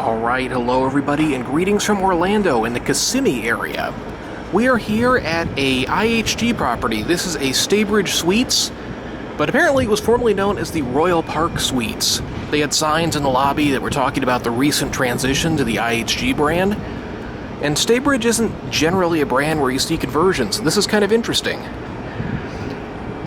Alright, hello everybody, and greetings from Orlando in the Kissimmee area. We are here at a IHG property. This is a Staybridge Suites, but apparently it was formerly known as the Royale Parc Suites. They had signs in the lobby that were talking about the recent transition to the IHG brand, and Staybridge isn't generally a brand where you see conversions. This is kind of interesting.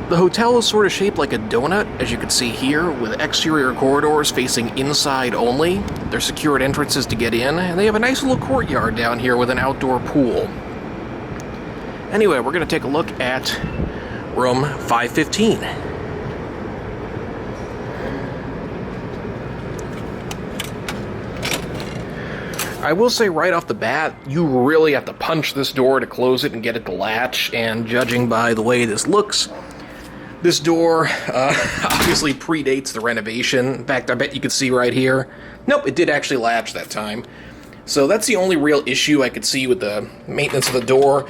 The hotel is sort of shaped like a donut, as you can see here, with exterior corridors facing inside only. There's secured entrances to get in, and they have a nice little courtyard down here with an outdoor pool. Anyway, we're going to take a look at room 515. I will say right off the bat, you really have to punch this door to close it and get it to latch, and judging by the way this looks, this door obviously predates the renovation. In fact, I bet you could see right here. Nope, it did actually latch that time. So that's the only real issue I could see with the maintenance of the door.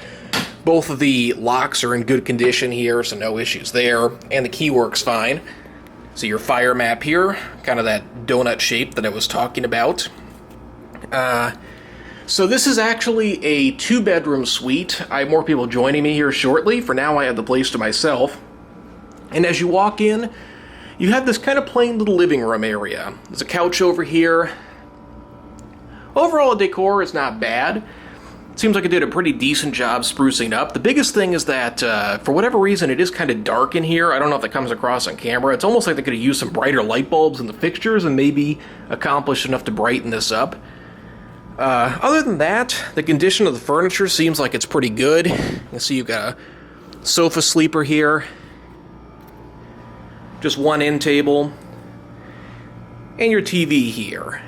Both of the locks are in good condition here, so no issues there. And the key works fine. So your fire map here, kind of that donut shape that I was talking about. So this is actually a 2-bedroom suite. I have more people joining me here shortly. For now, I have the place to myself. And as you walk in, you have this kind of plain little living room area. There's a couch over here. Overall, the decor is not bad. It seems like it did a pretty decent job sprucing up. The biggest thing is that, for whatever reason, it is kind of dark in here. I don't know if that comes across on camera. It's almost like they could have used some brighter light bulbs in the fixtures and maybe accomplished enough to brighten this up. Other than that, the condition of the furniture seems like it's pretty good. You can see you've got a sofa sleeper here. Just one end table, and your TV here.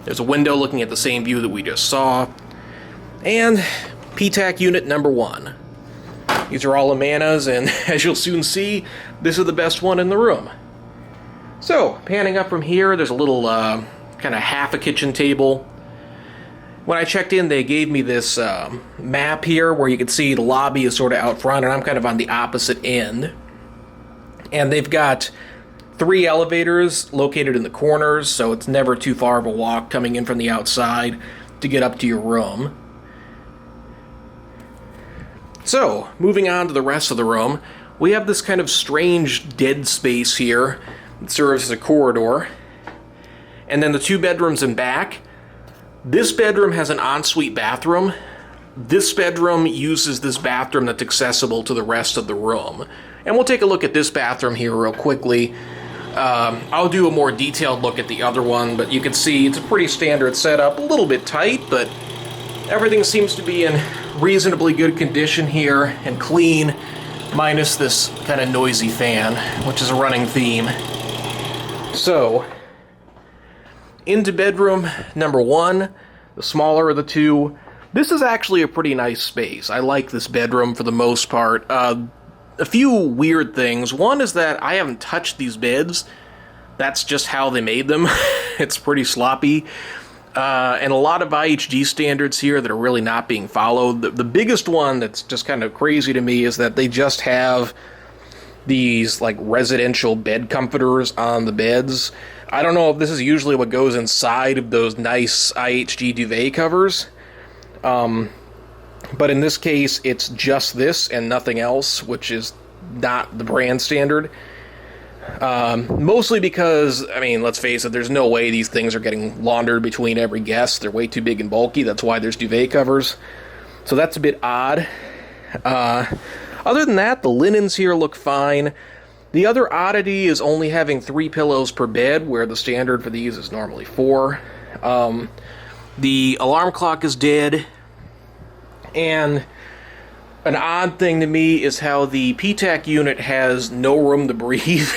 There's a window looking at the same view that we just saw, and PTAC unit number 1. These are all Amanas, and as you'll soon see, this is the best one in the room. So, panning up from here, there's a little kind of half a kitchen table. When I checked in, they gave me this map here where you can see the lobby is sort of out front, and I'm kind of on the opposite end. And they've got 3 elevators located in the corners, so it's never too far of a walk coming in from the outside to get up to your room. So, moving on to the rest of the room, we have this kind of strange dead space here that serves as a corridor. And then the 2 bedrooms in back. This bedroom has an ensuite bathroom. This bedroom uses this bathroom that's accessible to the rest of the room. And we'll take a look at this bathroom here real quickly. I'll do a more detailed look at the other one, but you can see it's a pretty standard setup, a little bit tight, but everything seems to be in reasonably good condition here and clean, minus this kind of noisy fan, which is a running theme. So, into bedroom number 1, the smaller of the 2. This is actually a pretty nice space. I like this bedroom for the most part. A few weird things. One is that I haven't touched these beds. That's just how they made them. It's pretty sloppy. And a lot of IHG standards here that are really not being followed. The biggest one that's just kind of crazy to me is that they just have these like residential bed comforters on the beds. I don't know if this is usually what goes inside of those nice IHG duvet covers. But in this case, it's just this and nothing else, which is not the brand standard. Mostly because, I mean, let's face it, there's no way these things are getting laundered between every guest. They're way too big and bulky. That's why there's duvet covers. So that's a bit odd. Other than that, the linens here look fine. The other oddity is only having 3 pillows per bed, where the standard for these is normally 4. The alarm clock is dead. And an odd thing to me is how the PTAC unit has no room to breathe.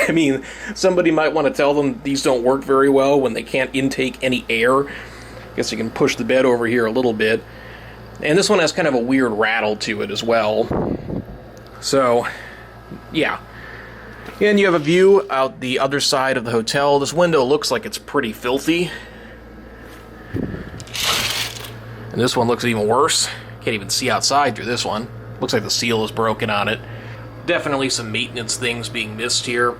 I mean, somebody might want to tell them these don't work very well when they can't intake any air. I guess you can push the bed over here a little bit. And this one has kind of a weird rattle to it as well. So, yeah. And you have a view out the other side of the hotel. This window looks like it's pretty filthy. And this one looks even worse. Can't even see outside through this one. Looks like the seal is broken on it. Definitely some maintenance things being missed here.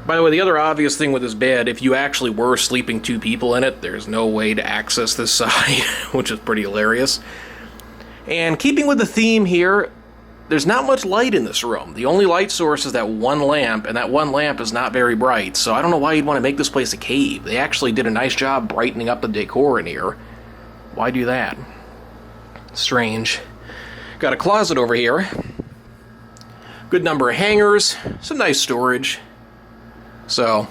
By the way, the other obvious thing with this bed, if you actually were sleeping 2 people in it, there's no way to access this side, which is pretty hilarious. And keeping with the theme here, there's not much light in this room. The only light source is that one lamp, and that one lamp is not very bright, so I don't know why you'd want to make this place a cave. They actually did a nice job brightening up the decor in here. Why do that? Strange. Got a closet over here. Good number of hangers, some nice storage. So,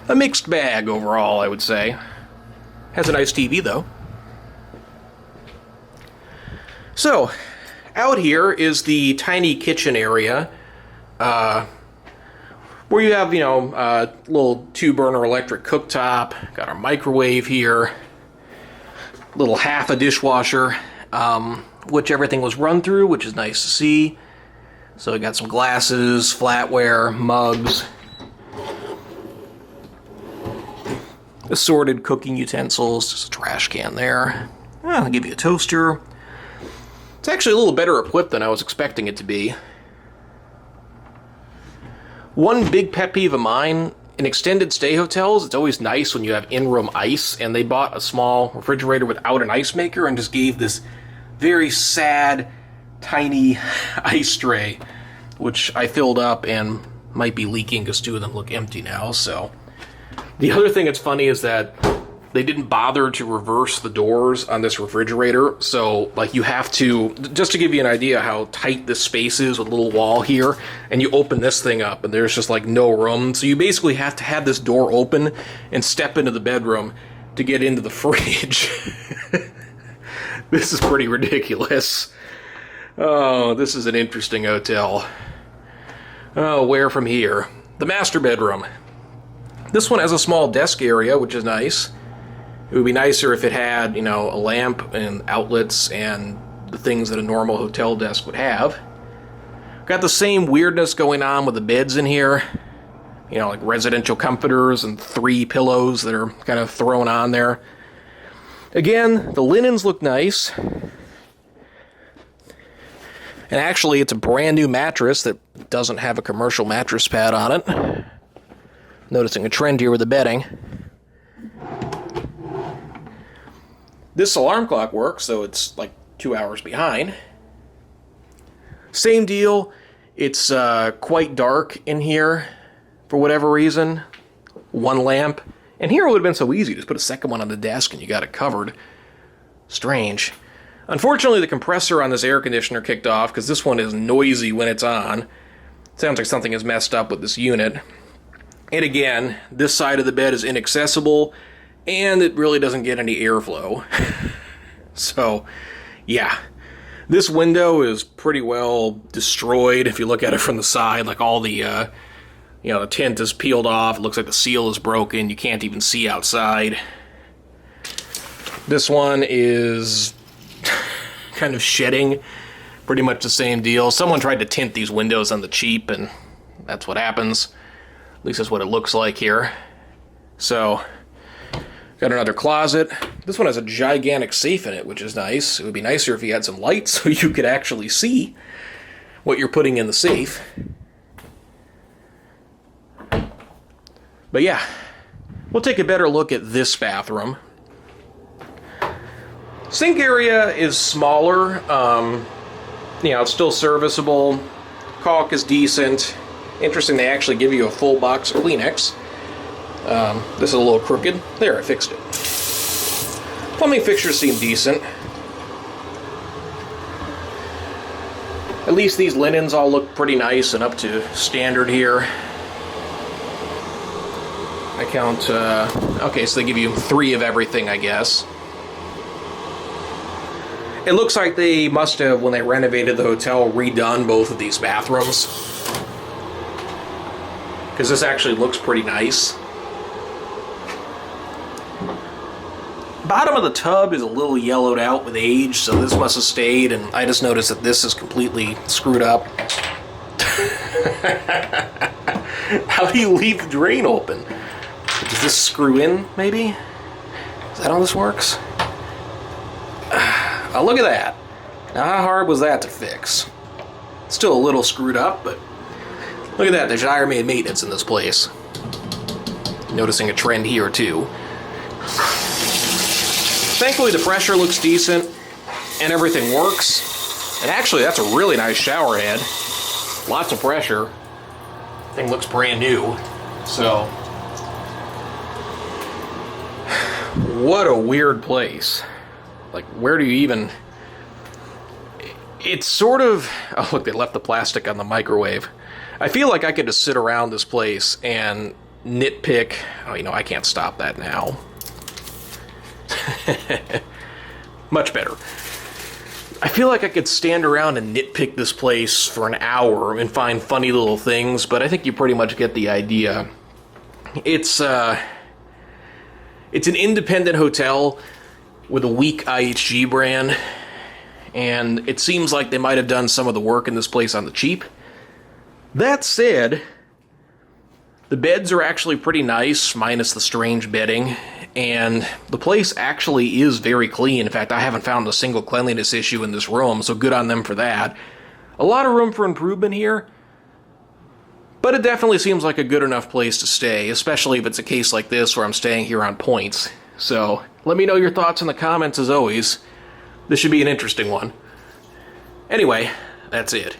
a mixed bag overall, I would say. Has a nice TV, though. So, out here is the tiny kitchen area, where you have, a little 2-burner electric cooktop, got our microwave here, little half a dishwasher, which everything was run through, which is nice to see. So we got some glasses, flatware, mugs, assorted cooking utensils, just a trash can there. I'll give you a toaster. It's actually a little better equipped than I was expecting it to be. One big pet peeve of mine, in extended stay hotels, it's always nice when you have in-room ice, and they bought a small refrigerator without an ice maker and just gave this very sad, tiny ice tray, which I filled up and might be leaking because 2 of them look empty now, so. The other thing that's funny is that they didn't bother to reverse the doors on this refrigerator, so you have to, just to give you an idea how tight this space is with a little wall here, and you open this thing up and there's just no room, so you basically have to have this door open and step into the bedroom to get into the fridge. This is pretty ridiculous. Oh, this is an interesting hotel. Oh, where from here? The master bedroom. This one has a small desk area, which is nice. It would be nicer if it had, a lamp and outlets and the things that a normal hotel desk would have. Got the same weirdness going on with the beds in here. Like residential comforters and 3 pillows that are kind of thrown on there. Again, the linens look nice. And actually, it's a brand new mattress that doesn't have a commercial mattress pad on it. Noticing a trend here with the bedding. This alarm clock works, so it's 2 hours behind. Same deal. It's quite dark in here for whatever reason. 1 lamp. And here it would have been so easy. Just put a second one on the desk and you got it covered. Strange. Unfortunately, the compressor on this air conditioner kicked off because this one is noisy when it's on. Sounds like something is messed up with this unit. And again, this side of the bed is inaccessible, and it really doesn't get any airflow. So, yeah. This window is pretty well destroyed if you look at it from the side. All the, the tint is peeled off. It looks like the seal is broken. You can't even see outside. This one is kind of shedding. Pretty much the same deal. Someone tried to tint these windows on the cheap, and that's what happens. At least that's what it looks like here. So, got another closet. This one has a gigantic safe in it, which is nice. It would be nicer if you had some light so you could actually see what you're putting in the safe. But yeah, we'll take a better look at this bathroom. Sink area is smaller. It's still serviceable. Caulk is decent. Interesting, they actually give you a full box of Kleenex. This is a little crooked. There, I fixed it. Plumbing fixtures seem decent. At least these linens all look pretty nice and up to standard here. I count, okay, so they give you 3 of everything, I guess. It looks like they must have, when they renovated the hotel, redone both of these bathrooms. Because this actually looks pretty nice. Bottom of the tub is a little yellowed out with age, so this must have stayed, and I just noticed that this is completely screwed up. How do you leave the drain open? Does this screw in, maybe? Is that how this works? Oh, look at that. Now, how hard was that to fix? Still a little screwed up, but look at that. There's Iron Man maintenance in this place. Noticing a trend here too. Thankfully the pressure looks decent and everything works. And actually that's a really nice shower head. Lots of pressure. Thing looks brand new. So, what a weird place. Like, where do you even... It's sort of... Oh, look, they left the plastic on the microwave. I feel like I could just sit around this place and nitpick... Oh, you know, I can't stop that now. Much better. I feel like I could stand around and nitpick this place for an hour and find funny little things, but I think you pretty much get the idea. It's an independent hotel with a weak IHG brand, and it seems like they might have done some of the work in this place on the cheap. That said, the beds are actually pretty nice, minus the strange bedding, and the place actually is very clean. In fact, I haven't found a single cleanliness issue in this room, so good on them for that. A lot of room for improvement here, but it definitely seems like a good enough place to stay, especially if it's a case like this where I'm staying here on points. So, let me know your thoughts in the comments as always. This should be an interesting one. Anyway, that's it.